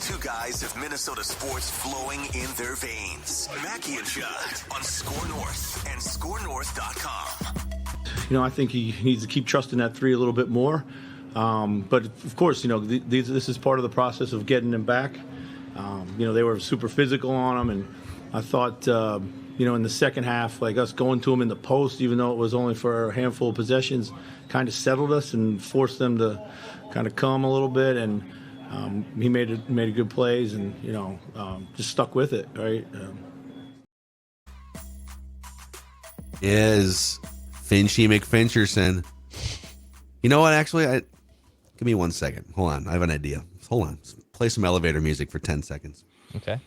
Two guys of Minnesota sports flowing in their veins. Mackey and Judd on Score North and ScoreNorth.com. I think he needs to keep trusting that three a little bit more. But of course, this is part of the process of getting him back. They were super physical on him, and I thought, in the second half, like us going to him in the post, even though it was only for a handful of possessions, kind of settled us and forced them to kind of come a little bit. And he made good plays, and just stuck with it, right? Is Finchy McFincherson. You know what? Actually, give me 1 second. Hold on, I have an idea. Hold on. Play some elevator music for 10 seconds. Okay.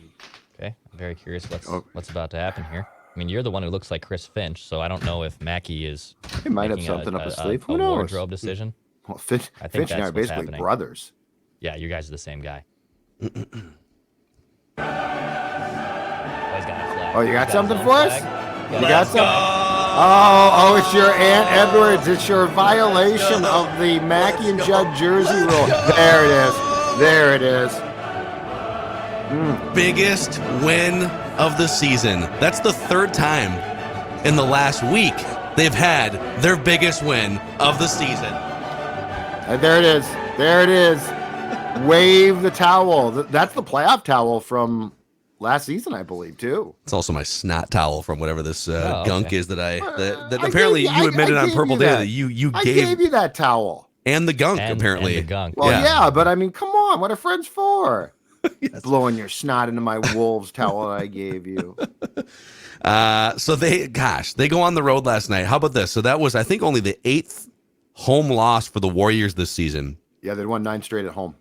I'm very curious what's about to happen here. I mean, you're the one who looks like Chris Finch, so I don't know if Mackey is. He might have something up his sleeve. Who a knows? wardrobe decision. Well, Finch and I are basically brothers. Yeah, you guys are the same guy. Oh, you got something for us? You got something? Oh, it's your Aunt Edwards. It's your violation of the Mackey and Judd jersey rule. There it is. Biggest win of the season. That's the third time in the last week they've had their biggest win of the season. There it is. Wave the towel. That's the playoff towel from last season, I believe, too. It's also my snot towel from whatever this gunk is that I apparently gave you admitted on Purple Day that you gave you that towel. And the gunk, apparently. And the gunk. Well, yeah, but I mean, come on. What are friends for? Yes. Blowing your snot into my Wolves towel I gave you. So they go on the road last night. How about this? So that was, I think, only the 8th home loss for the Warriors this season. Yeah, they won 9 straight at home.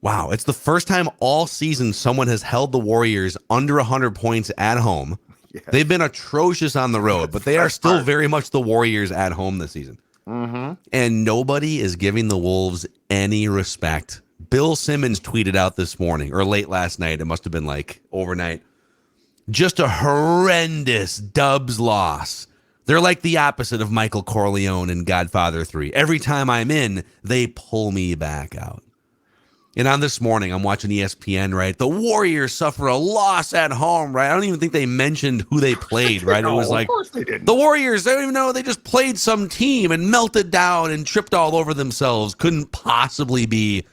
Wow, it's the first time all season someone has held the Warriors under 100 points at home. Yes. They've been atrocious on the road, but they are still very much the Warriors at home this season. Mm-hmm. And nobody is giving the Wolves any respect. Bill Simmons tweeted out this morning, or late last night, it must have been like overnight, just a horrendous Dubs loss. They're like the opposite of Michael Corleone in Godfather 3. Every time I'm in, they pull me back out. And on this morning, I'm watching ESPN, right? The Warriors suffer a loss at home, right? I don't even think they mentioned who they played, right? It was like, the Warriors, they don't even know. They just played some team and melted down and tripped all over themselves. Couldn't possibly be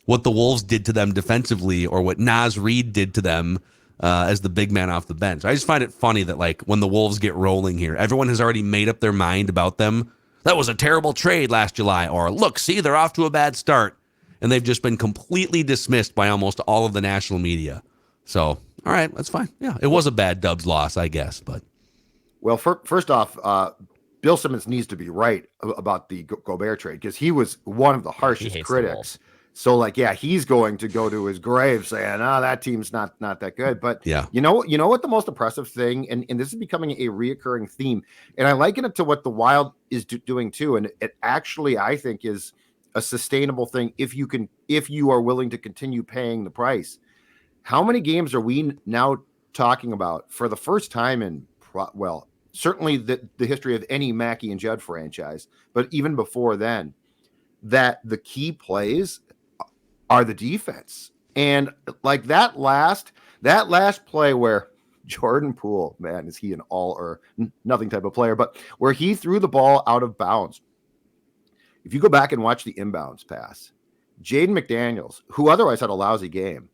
what the Wolves did to them defensively or what Naz Reid did to them as the big man off the bench. I just find it funny that, like, when the Wolves get rolling here, everyone has already made up their mind about them. That was a terrible trade last July. Or, look, see, they're off to a bad start. And they've just been completely dismissed by almost all of the national media. So, all right, that's fine. Yeah, it was a bad Dubs loss, I guess. But well, first off, Bill Simmons needs to be right about the Gobert trade because he was one of the harshest critics. So, like, yeah, he's going to go to his grave saying, "Oh, that team's not that good." But yeah, you know what the most impressive thing, and this is becoming a reoccurring theme, and I liken it to what the Wild is doing too, and it actually I think is a sustainable thing if you are willing to continue paying the price. How many games are we now talking about for the first time in certainly the history of any Mackey and Judd franchise, but even before then, that the key plays are the defense. And like that last play where Jordan Poole, man, is he an all or nothing type of player, but where he threw the ball out of bounds. If you go back and watch the inbounds pass, Jaden McDaniels, who otherwise had a lousy game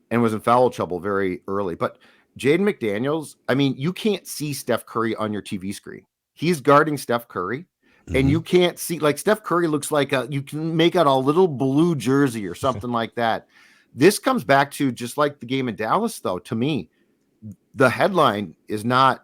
and was in foul trouble very early, but Jaden McDaniels, I mean, you can't see Steph Curry on your TV screen. He's guarding Steph Curry, and you can't see, like, Steph Curry looks like you can make out a little blue jersey or something like that. This comes back to just like the game in Dallas, though. To me, the headline is not,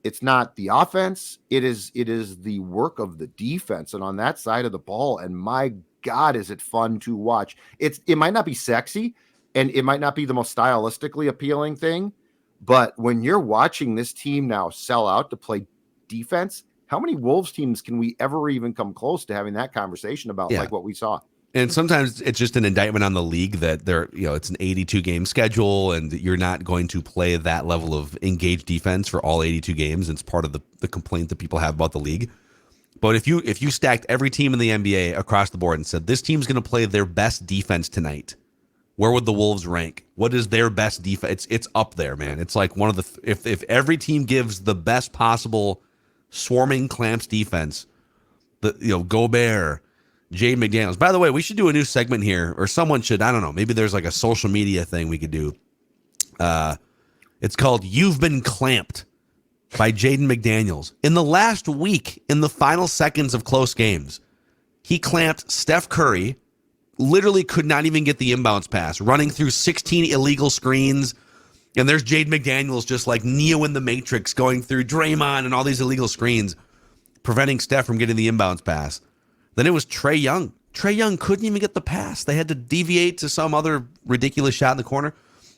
it's not the offense. It is the work of the defense. And on that side of the ball, and my God, is it fun to watch. It might not be sexy and it might not be the most stylistically appealing thing, but when you're watching this team now sell out to play defense, how many Wolves teams can we ever even come close to having that conversation about like what we saw? And sometimes it's just an indictment on the league that it's an 82 game schedule and you're not going to play that level of engaged defense for all 82 games. It's part of the complaint that people have about the league. But if you stacked every team in the NBA across the board and said, this team's going to play their best defense tonight, where would the Wolves rank? What is their best defense? It's up there, man. It's like one of the if every team gives the best possible swarming clamps defense, Gobert, Jaden McDaniels. By the way, we should do a new segment here, or someone should. I don't know. Maybe there's like a social media thing we could do. It's called "You've Been Clamped" by Jaden McDaniels. In the last week, in the final seconds of close games, he clamped Steph Curry. Literally could not even get the inbounds pass, running through 16 illegal screens. And there's Jaden McDaniels just like Neo in the Matrix going through Draymond and all these illegal screens, preventing Steph from getting the inbounds pass. Then it was Trae Young. Trae Young couldn't even get the pass. They had to deviate to some other ridiculous shot in the corner.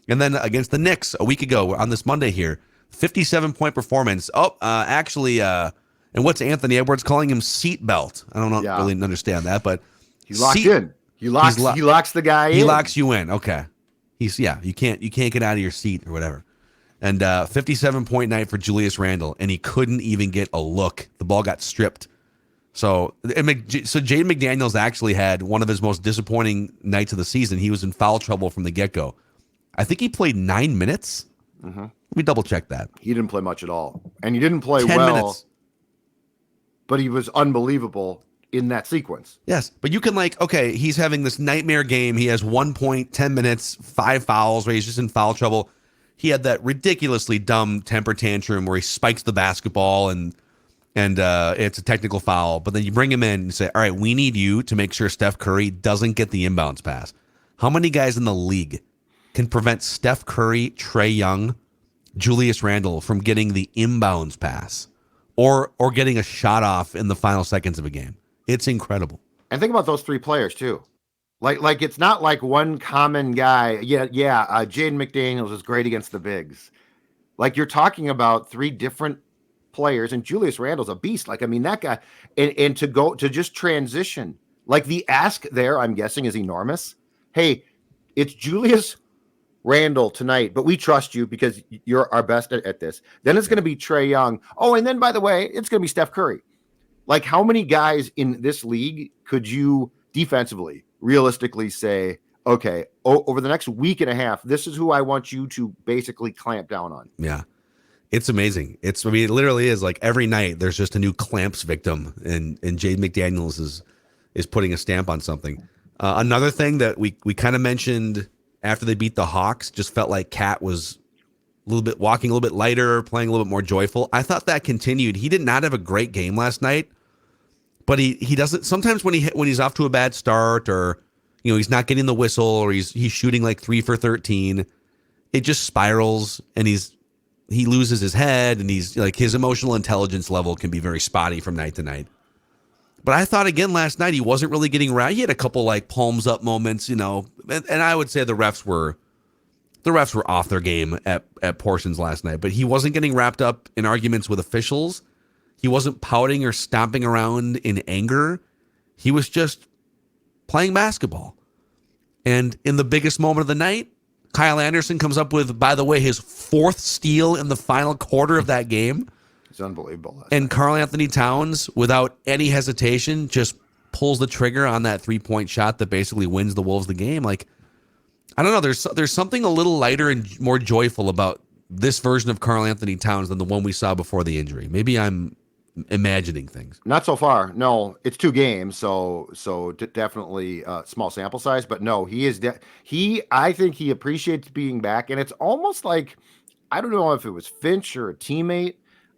And then against the Knicks a week ago on this Monday here, 57-point performance. And what's Anthony Edwards calling him? Seatbelt. I don't really understand that, but he's locked in. He locks the guy in. He locks you in. Okay. You can't get out of your seat or whatever. And 57-point night for Julius Randle, and he couldn't even get a look. The ball got stripped. So Jaden McDaniels actually had one of his most disappointing nights of the season. He was in foul trouble from the get-go. I think he played 9 minutes. Mm-hmm. Let me double check that. He didn't play much at all. And he didn't play 10 well, minutes. But he was unbelievable in that sequence. Yes, but you can he's having this nightmare game. He has 1 point, 10 minutes, 5 fouls where he's just in foul trouble. He had that ridiculously dumb temper tantrum where he spikes the basketball and it's a technical foul. But then you bring him in and say, all right, we need you to make sure Steph Curry doesn't get the inbounds pass. How many guys in the league can prevent Steph Curry, Trae Young, Julius Randle from getting the inbounds pass or getting a shot off in the final seconds of a game? It's incredible. And think about those 3 players too. Like it's not like one common guy. Jaden McDaniels is great against the bigs. Like you're talking about 3 different players, and Julius Randle's a beast. That guy, and to just transition, like the ask there, I'm guessing, is enormous. Hey, it's Julius Randle tonight, but we trust you because you're our best at this. Then it's going to be Trae Young. Oh, and then by the way, it's going to be Steph Curry. Like how many guys in this league could you defensively realistically say, okay, over the next week and a half, this is who I want you to basically clamp down on? Yeah. It's amazing. It literally is like every night there's just a new clamps victim, and Jaden McDaniels is putting a stamp on something. Another thing that we kind of mentioned after they beat the Hawks, just felt like Cat was walking a little bit lighter, playing a little bit more joyful. I thought that continued. He did not have a great game last night, but he doesn't. Sometimes when he's off to a bad start, or he's not getting the whistle, or he's shooting like 3 for 13, it just spirals, and he loses his head, and he's like, his emotional intelligence level can be very spotty from night to night. But I thought again last night he wasn't really getting around. He had a couple like palms up moments, and I would say the refs were off their game at portions last night. But he wasn't getting wrapped up in arguments with officials. He wasn't pouting or stomping around in anger. He was just playing basketball. And in the biggest moment of the night, Kyle Anderson comes up with, by the way, his 4th steal in the final quarter of that game. It's unbelievable. And Karl-Anthony Towns, without any hesitation, just pulls the trigger on that 3-point shot that basically wins the Wolves the game. Like, I don't know. There's something a little lighter and more joyful about this version of Karl-Anthony Towns than the one we saw before the injury. Maybe I'm imagining things. Not so far. No, it's 2 games, so definitely small sample size. But no, he is. I think he appreciates being back, and it's almost like, I don't know if it was Finch or a teammate.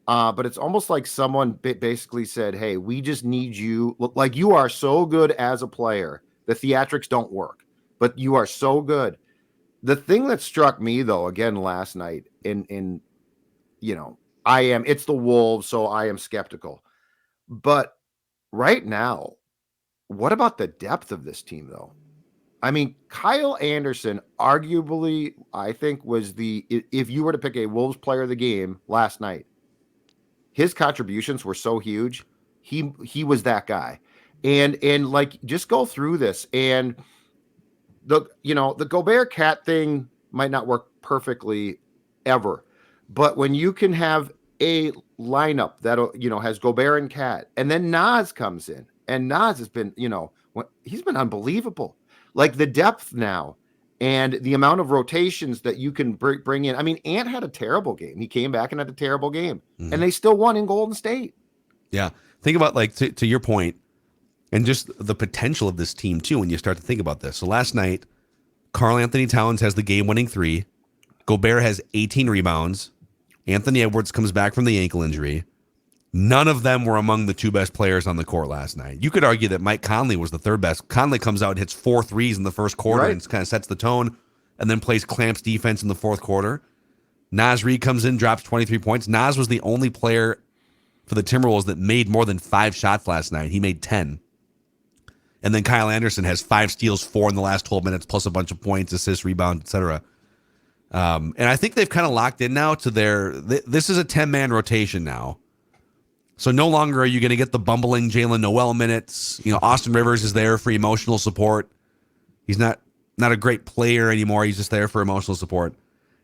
But it's almost like someone basically said, hey, we just need you. Like, you are so good as a player. The theatrics don't work, but you are so good. The thing that struck me, though, again, last night, it's the Wolves, so I am skeptical. But right now, what about the depth of this team, though? I mean, Kyle Anderson, arguably, I think, was if you were to pick a Wolves player of the game last night, his contributions were so huge. He was that guy. And like, just go through this, and the Gobert Cat thing might not work perfectly ever, but when you can have a lineup that has Gobert and Cat, and then Nas comes in, and Nas has been he's been unbelievable. Like the depth now, And the amount of rotations that you can bring in. I mean, Ant had a terrible game. He came back and had a terrible game. Mm-hmm. And they still won in Golden State. Yeah. Think about, like, to your point, and just the potential of this team, too, when you start to think about this. So last night, Karl-Anthony Towns has the game-winning 3. Gobert has 18 rebounds. Anthony Edwards comes back from the ankle injury. None of them were among the 2 best players on the court last night. You could argue that Mike Conley was the 3rd best. Conley comes out and hits 4 threes in the first quarter and kind of sets the tone, and then plays clamps defense in the 4th quarter. Naz Reid comes in, drops 23 points. Naz was the only player for the Timberwolves that made more than 5 shots last night. He made 10. And then Kyle Anderson has 5 steals, 4 in the last 12 minutes, plus a bunch of points, assists, rebounds, etc. And I think they've kind of locked in now to this is a 10-man rotation now. So no longer are you going to get the bumbling Jalen Noel minutes. Austin Rivers is there for emotional support. He's not a great player anymore. He's just there for emotional support.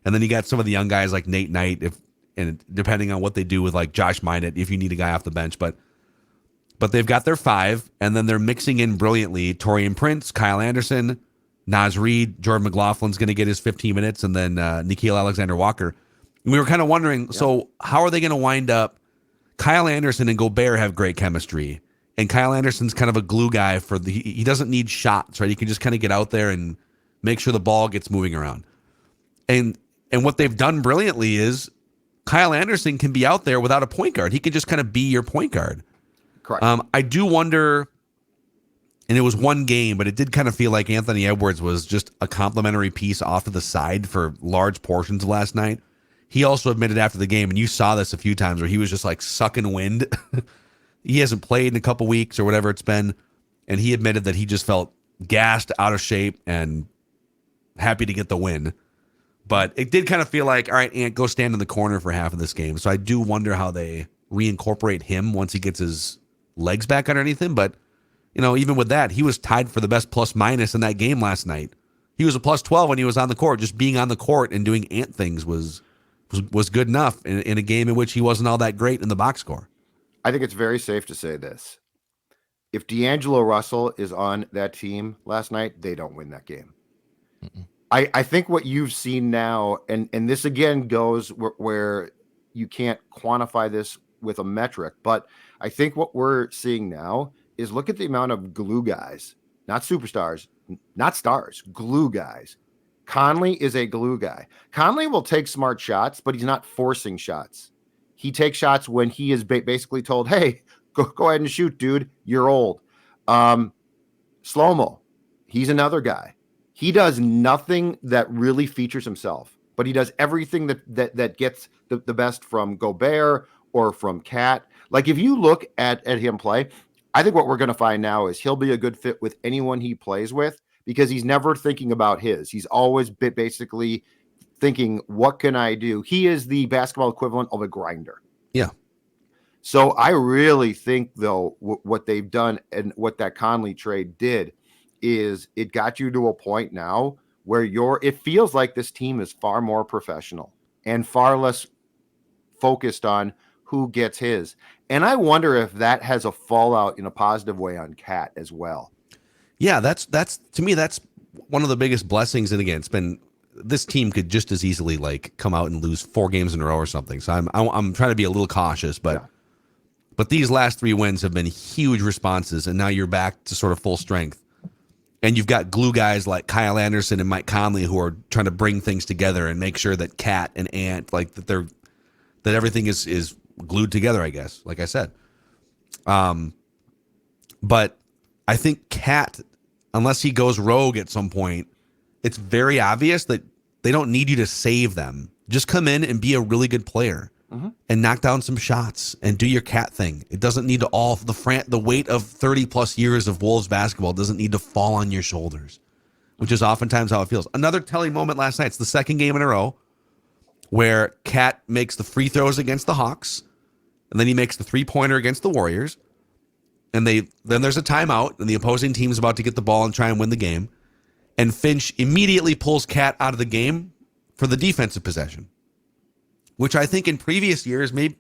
And then you got some of the young guys like Nate Knight, and depending on what they do with like Josh Minott, if you need a guy off the bench. But they've got their 5, and then they're mixing in brilliantly Taurean Prince, Kyle Anderson, Naz Reid, Jordan McLaughlin's going to get his 15 minutes, and then Nickeil Alexander-Walker. And we were kind of wondering, so how are they going to wind up? Kyle Anderson and Gobert have great chemistry, and Kyle Anderson's kind of a glue guy he doesn't need shots, right? He can just kind of get out there and make sure the ball gets moving around. And what they've done brilliantly is Kyle Anderson can be out there without a point guard. He can just kind of be your point guard. Correct. I do wonder, and it was one game, but it did kind of feel like Anthony Edwards was just a complimentary piece off to the side for large portions of last night. He also admitted after the game, and you saw this a few times, where he was just like sucking wind. He hasn't played in a couple weeks or whatever it's been, and he admitted that he just felt gassed, out of shape, and happy to get the win. But it did kind of feel like, all right, Ant, go stand in the corner for half of this game. So I do wonder how they reincorporate him once he gets his legs back underneath him. But, even with that, he was tied for the best plus-minus in that game last night. He was a plus 12 when he was on the court. Just being on the court and doing Ant things was good enough in a game in which he wasn't all that great in the box score. I think it's very safe to say this. If D'Angelo Russell is on that team last night, they don't win that game. I think what you've seen now, and this again goes where you can't quantify this with a metric, but I think what we're seeing now is look at the amount of glue guys, not superstars, not stars, glue guys. Conley is a glue guy. Conley will take smart shots, but he's not forcing shots. He takes shots when he is basically told, hey, go ahead and shoot, dude. You're old. Slow-mo, he's another guy. He does nothing that really features himself, but he does everything that gets the best from Gobert or from Cat. Like, if you look at him play, I think what we're going to find now is he'll be a good fit with anyone he plays with, because he's never thinking about his. He's always basically thinking, what can I do? He is the basketball equivalent of a grinder. Yeah. So I really think, though, what they've done and what that Conley trade did is it got you to a point now where it feels like this team is far more professional and far less focused on who gets his. And I wonder if that has a fallout in a positive way on Cat as well. Yeah, that's to me, that's one of the biggest blessings. And again, it's been, this team could just as easily like come out and lose 4 games in a row or something. So I'm trying to be a little cautious, but these last 3 wins have been huge responses, and now you're back to sort of full strength. And you've got glue guys like Kyle Anderson and Mike Conley who are trying to bring things together and make sure that Cat and Ant, like that everything is glued together, I guess, like I said. But I think Cat, unless he goes rogue at some point, it's very obvious that they don't need you to save them. Just come in and be a really good player and knock down some shots and do your Cat thing. It doesn't need to the weight of 30 plus years of Wolves basketball doesn't need to fall on your shoulders, which is oftentimes how it feels. Another telling moment last night, it's the second game in a row where Cat makes the free throws against the Hawks, and then he makes the 3-pointer against the Warriors. And then there's a timeout, and the opposing team's about to get the ball and try and win the game. And Finch immediately pulls Cat out of the game for the defensive possession, which I think in previous years, maybe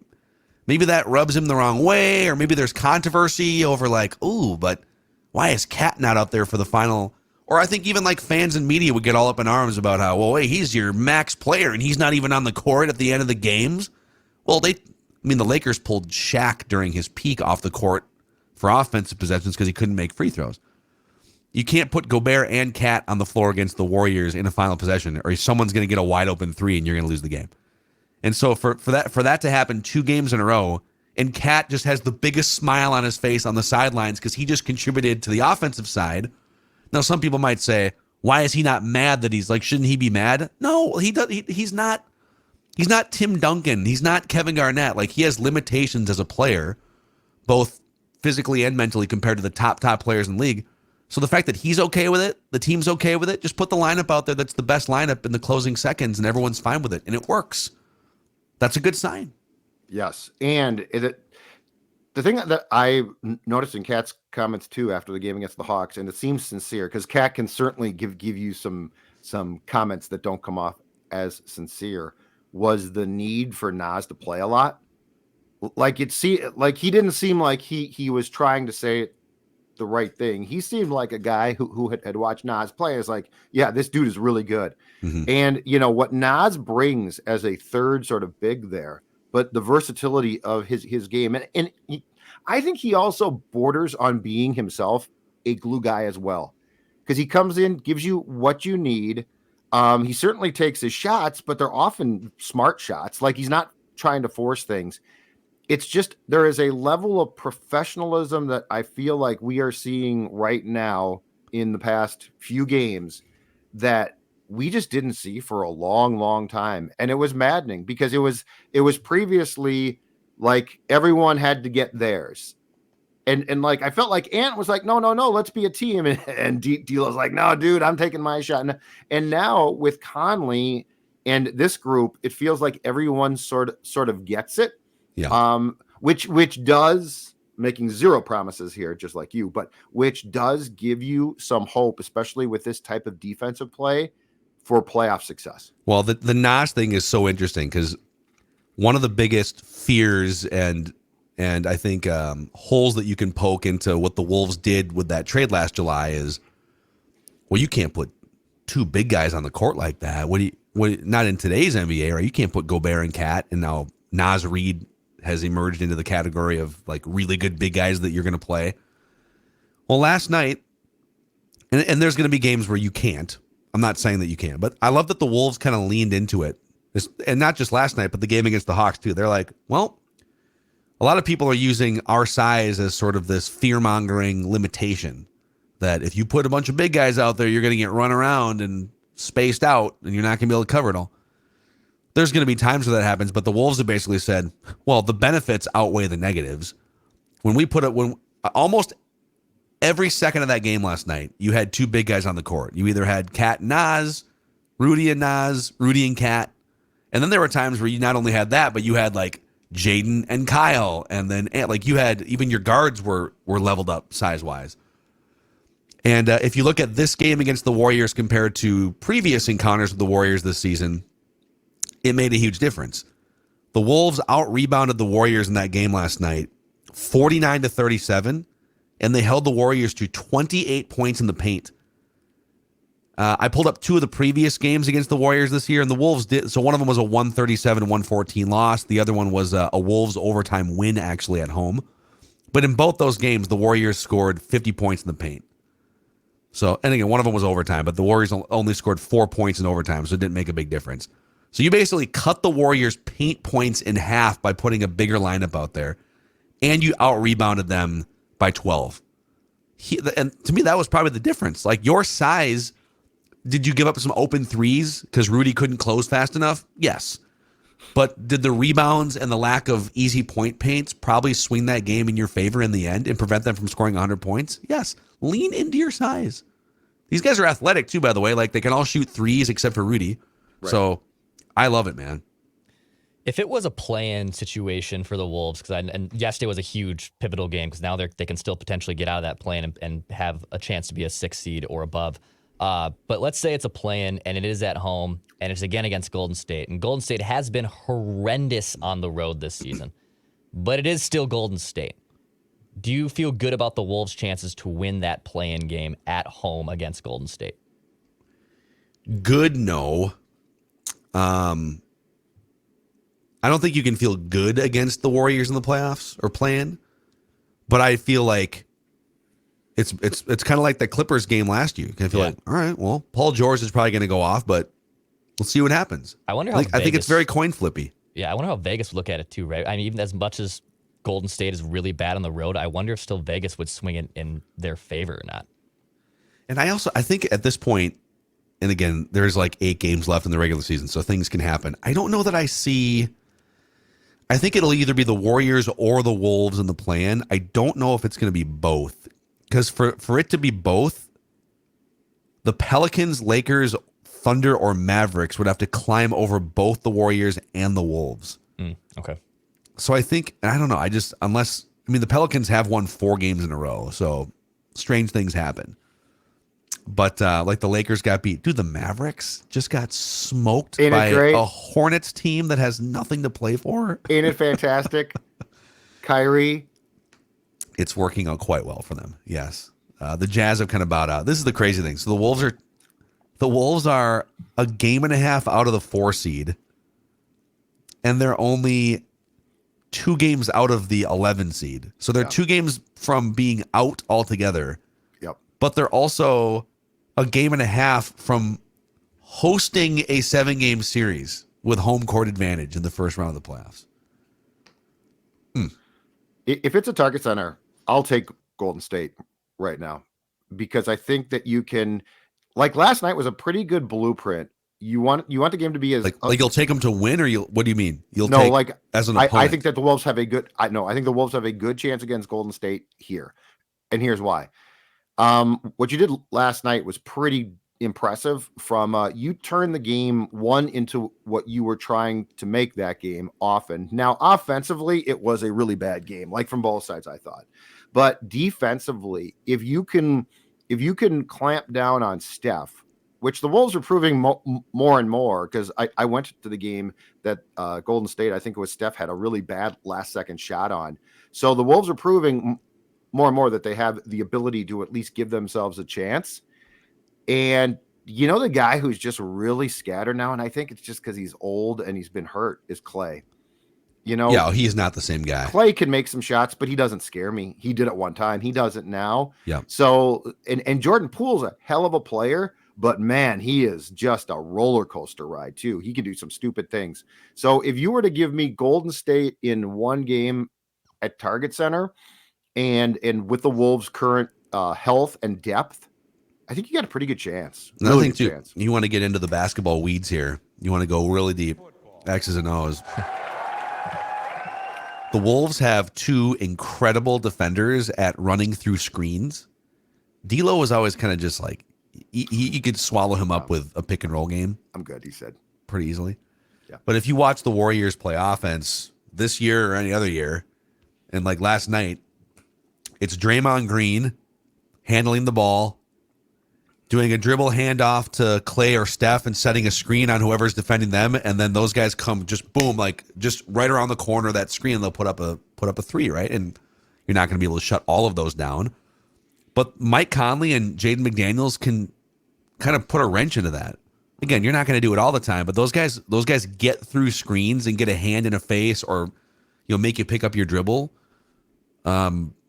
that rubs him the wrong way, or maybe there's controversy over like, ooh, but why is Cat not out there for the final Or I think even like fans and media would get all up in arms about how, well, hey, he's your max player and he's not even on the court at the end of the games. Well, the Lakers pulled Shaq during his peak off the court for offensive possessions because he couldn't make free throws. You can't put Gobert and Cat on the floor against the Warriors in a final possession, or someone's going to get a wide open three and you're going to lose the game. And so for that to happen 2 games in a row, and Cat just has the biggest smile on his face on the sidelines because he just contributed to the offensive side. Now, some people might say, why is he not mad that he's like, shouldn't he be mad? No, he's not. He's not Tim Duncan. He's not Kevin Garnett. Like, he has limitations as a player, both physically and mentally, compared to the top players in the league. So the fact that he's okay with it, the team's okay with it, just put the lineup out there that's the best lineup in the closing seconds, and everyone's fine with it, and it works. That's a good sign. Yes, and the thing that I noticed in Cat's comments too after the game against the Hawks, and it seems sincere because Cat can certainly give you some comments that don't come off as sincere, was the need for Naz to play a lot. Like he didn't seem like he was trying to say the right thing. He seemed like a guy who had watched Naz play. Is like, yeah, this dude is really good. Mm-hmm. And what Naz brings as a third sort of big there, but the versatility of his game. And I think he also borders on being himself a glue guy as well. Because he comes in, gives you what you need. He certainly takes his shots, but they're often smart shots. Like, he's not trying to force things. It's just there is a level of professionalism that I feel like we are seeing right now in the past few games that we just didn't see for a long, long time. And it was maddening because it was previously like everyone had to get theirs. And like, I felt like Ant was like, no, let's be a team. And D'Lo's like, no, dude, I'm taking my shot. And now with Conley and this group, it feels like everyone sort of gets it. Yeah. Which does, making zero promises here, just like you, but which does give you some hope, especially with this type of defensive play for playoff success. Well, the Nas thing is so interesting because one of the biggest fears and I think holes that you can poke into what the Wolves did with that trade last July is, well, you can't put 2 big guys on the court like that. Not in today's NBA, right? You can't put Gobert and Cat, and now Naz Reid has emerged into the category of like really good big guys that you're going to play. Well, last night, and there's going to be games where you can't. I'm not saying that you can, but I love that the Wolves kind of leaned into it. And not just last night, but the game against the Hawks too. They're like, well, a lot of people are using our size as sort of this fear-mongering limitation that if you put a bunch of big guys out there, you're going to get run around and spaced out and you're not going to be able to cover it all. There's going to be times where that happens, but the Wolves have basically said, well, the benefits outweigh the negatives. When almost every second of that game last night, you had 2 big guys on the court. You either had Cat and Naz, Rudy and Naz, Rudy and Cat. And then there were times where you not only had that, but you had like Jaden and Kyle. And then like you had even your guards were leveled up size-wise. And if you look at this game against the Warriors compared to previous encounters with the Warriors this season, it made a huge difference. The Wolves out-rebounded the Warriors in that game last night, 49-37, and they held the Warriors to 28 points in the paint. I pulled up 2 of the previous games against the Warriors this year, and the Wolves did. So one of them was a 137-114 loss. The other one was a Wolves overtime win, actually, at home. But in both those games, the Warriors scored 50 points in the paint. So, and again, one of them was overtime, but the Warriors only scored 4 points in overtime, so it didn't make a big difference. So you basically cut the Warriors' paint points in half by putting a bigger lineup out there, and you out-rebounded them by 12. And to me, that was probably the difference. Like, your size, did you give up some open threes because Rudy couldn't close fast enough? Yes. But did the rebounds and the lack of easy point paints probably swing that game in your favor in the end and prevent them from scoring 100 points? Yes. Lean into your size. These guys are athletic too, by the way. Like, they can all shoot threes except for Rudy. Right. So I love it, man. If it was a play-in situation for the Wolves, and yesterday was a huge pivotal game because now they can still potentially get out of that play-in and have a chance to be a 6 seed or above. But let's say it's a play-in and it is at home and it's again against Golden State. And Golden State has been horrendous on the road this season, but it is still Golden State. Do you feel good about the Wolves' chances to win that play-in game at home against Golden State? Good, no. I don't think you can feel good against the Warriors in the playoffs or play-in, but I feel like it's kind of like the Clippers game last year. You can feel like, all right, well, Paul George is probably going to go off, but we'll see what happens. I wonder how I think it's very coin flippy. Yeah, I wonder how Vegas would look at it too, right? I mean, even as much as Golden State is really bad on the road, I wonder if still Vegas would swing it in their favor or not. And I think at this point, and again, there's like 8 games left in the regular season, so things can happen. I don't know that I think it'll either be the Warriors or the Wolves in the play-in. I don't know if it's going to be both. Because for it to be both, the Pelicans, Lakers, Thunder, or Mavericks would have to climb over both the Warriors and the Wolves. Okay. So I think, I don't know, the Pelicans have won 4 games in a row, so strange things happen. But like the Lakers got beat. Dude, the Mavericks just got smoked by a Hornets team that has nothing to play for. Ain't it fantastic? Kyrie. It's working out quite well for them. Yes. The Jazz have kind of bowed out. This is the crazy thing. So the Wolves are a game and a half out of the 4 seed, and they're only 2 games out of the 11 seed. So they're 2 games from being out altogether. Yep. But they're also a game and a half from hosting a 7-game series with home court advantage in the first round of the playoffs. If it's a Target Center, I'll take Golden State right now, because I think that you can, like last night was a pretty good blueprint. You want the game to be as like you'll take them to win, or what do you mean? As an opponent. I think that the Wolves have a good. I think the Wolves have a good chance against Golden State here, and here's why. What you did last night was pretty impressive. From you turned the game one into what you were trying to make that game often. Now offensively, it was a really bad game, like from both sides, I thought. But defensively, if you can clamp down on Steph, which the Wolves are proving more and more, because I went to the game that Golden State, I think it was Steph, had a really bad last-second shot on. So the Wolves are proving more and more that they have the ability to at least give themselves a chance. And the guy who's just really scattered now, and I think it's just because he's old and he's been hurt, is Clay. Yeah, he is not the same guy. Clay can make some shots, but he doesn't scare me. He did it one time. He doesn't now. Yeah. So, and Jordan Poole's a hell of a player, but man, he is just a roller coaster ride too. He can do some stupid things. So if you were to give me Golden State in one game at Target Center, and with the Wolves' current health and depth, I think you got a pretty good chance. Really good chance. You want to get into the basketball weeds here. You want to go really deep. X's and O's. The Wolves have 2 incredible defenders at running through screens. D'Lo was always kind of just like, you could swallow him up with a pick and roll game. I'm good, he said. Pretty easily. Yeah. But if you watch the Warriors play offense this year or any other year, and like last night, it's Draymond Green handling the ball, doing a dribble handoff to Clay or Steph and setting a screen on whoever's defending them, and then those guys come just boom, like just right around the corner of that screen, and they'll put up a 3, right? And you're not going to be able to shut all of those down. But Mike Conley and Jaden McDaniels can kind of put a wrench into that. Again, you're not going to do it all the time, but those guys get through screens and get a hand in a face, or make you pick up your dribble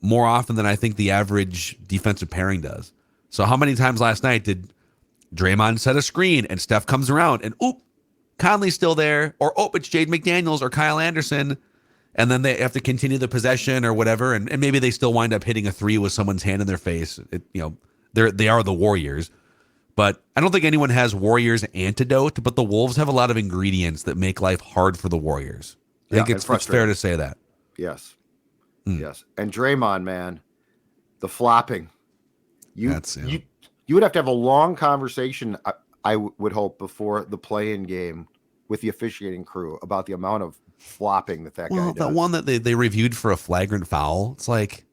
more often than I think the average defensive pairing does. So how many times last night did Draymond set a screen and Steph comes around and Conley's still there, or it's Jaden McDaniels or Kyle Anderson, and then they have to continue the possession or whatever, and maybe they still wind up hitting a 3 with someone's hand in their face. They are the Warriors, but I don't think anyone has Warriors antidote. But the Wolves have a lot of ingredients that make life hard for the Warriors. I think it's fair to say that. Yes, yes. And Draymond, man, the flopping. You would have to have a long conversation, I would hope, before the play-in game with the officiating crew about the amount of flopping that guy does. That one that they reviewed for a flagrant foul, it's like,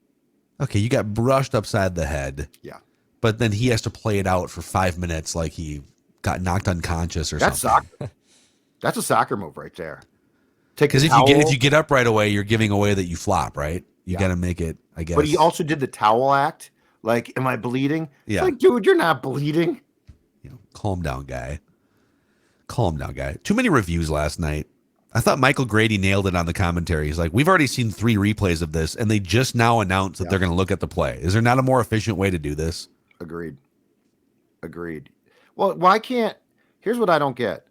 okay, you got brushed upside the head. Yeah. But then he has to play it out for 5 minutes like he got knocked unconscious or something. Soccer. That's a soccer move right there. Because if you get up right away, you're giving away that you flop, right? You got to make it. I guess. But he also did the towel act. Like, am I bleeding? Yeah. It's like, dude, you're not bleeding. Calm down, guy. Calm down, guy. Too many reviews last night. I thought Michael Grady nailed it on the commentary. He's like, we've already seen 3 replays of this, and they just now announced that they're going to look at the play. Is there not a more efficient way to do this? Agreed. Well, why can't, here's what I don't get.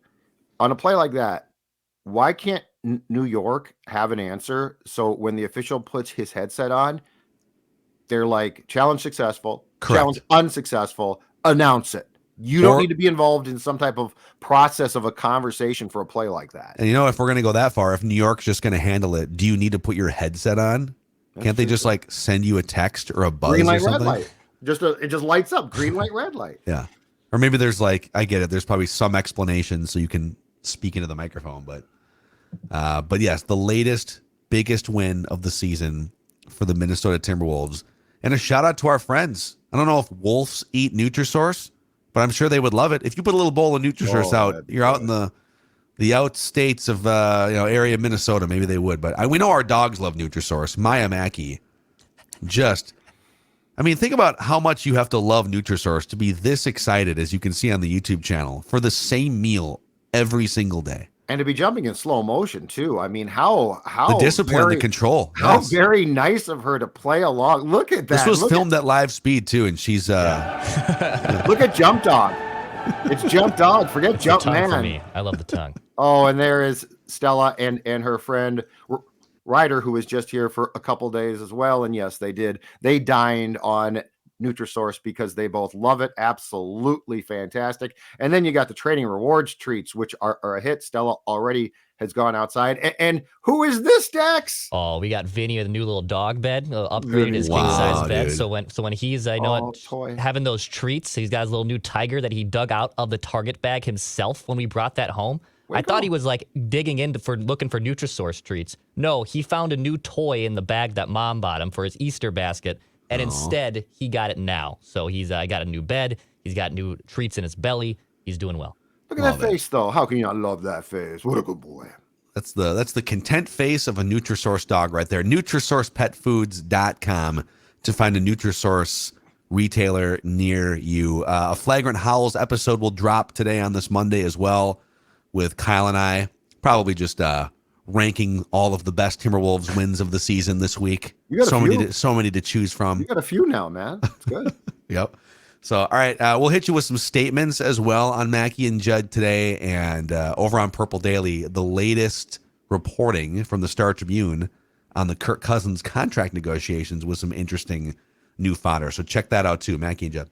On a play like that, why can't New York have an answer? So when the official puts his headset on, they're like, challenge successful, Correct. challenge unsuccessful, announce it. You don't need to be involved in some type of process of a conversation for a play like that. And if we're going to go that far, if New York's just going to handle it, do you need to put your headset on? Can't they just like send you a text or a buzz green light, or something? red light. It just lights up. Green light, red light. Yeah. Or maybe there's like, I get it. There's probably some explanation so you can speak into the microphone. But yes, the latest, biggest win of the season for the Minnesota Timberwolves. And a shout out to our friends. I don't know if Wolves eat Nutrisource, but I'm sure they would love it. If you put a little bowl of Nutrisource out, you're out in the out states of area of Minnesota, maybe they would. But we know our dogs love Nutrisource. Maya Mackey, think about how much you have to love Nutrisource to be this excited, as you can see on the YouTube channel, for the same meal every single day. And to be jumping in slow motion too. I mean, how the discipline, the control. How very nice of her to play along. Look at that. This was filmed at live speed too, and she's look at Jump Dog. It's Jump Dog. Forget It's Jump the tongue Man. for me. I love the tongue. Oh, and there is Stella and her friend Ryder, who was just here for a couple days as well. And yes, they did. They dined on Nutrisource because they both love it. Absolutely fantastic. And then you got the training rewards treats, which are a hit. Stella already has gone outside. And who is this, Dex? Oh, we got Vinny with a new little dog bed, upgraded his king size bed. Dude. So when he's having those treats, he's got his little new tiger that he dug out of the Target bag himself when we brought that home. I thought he was like digging into looking for Nutrisource treats. No, he found a new toy in the bag that mom bought him for his Easter basket. And instead, he got it now. So he's got a new bed. He's got new treats in his belly. He's doing well. Look at that face, though. How can you not love that face? What a good boy. That's the content face of a Nutrisource dog right there. NutrisourcePetFoods.com to find a Nutrisource retailer near you. A Flagrant Howls episode will drop today on this Monday as well, with Kyle and I probably just ranking all of the best Timberwolves wins of the season this week. You got so many to choose from. You got a few now, man. It's good. Yep. So, all right, we'll hit you with some statements as well on Mackey and Judd today, and over on Purple Daily, the latest reporting from the Star Tribune on the Kirk Cousins contract negotiations with some interesting new fodder. So check that out too, Mackey and Judd.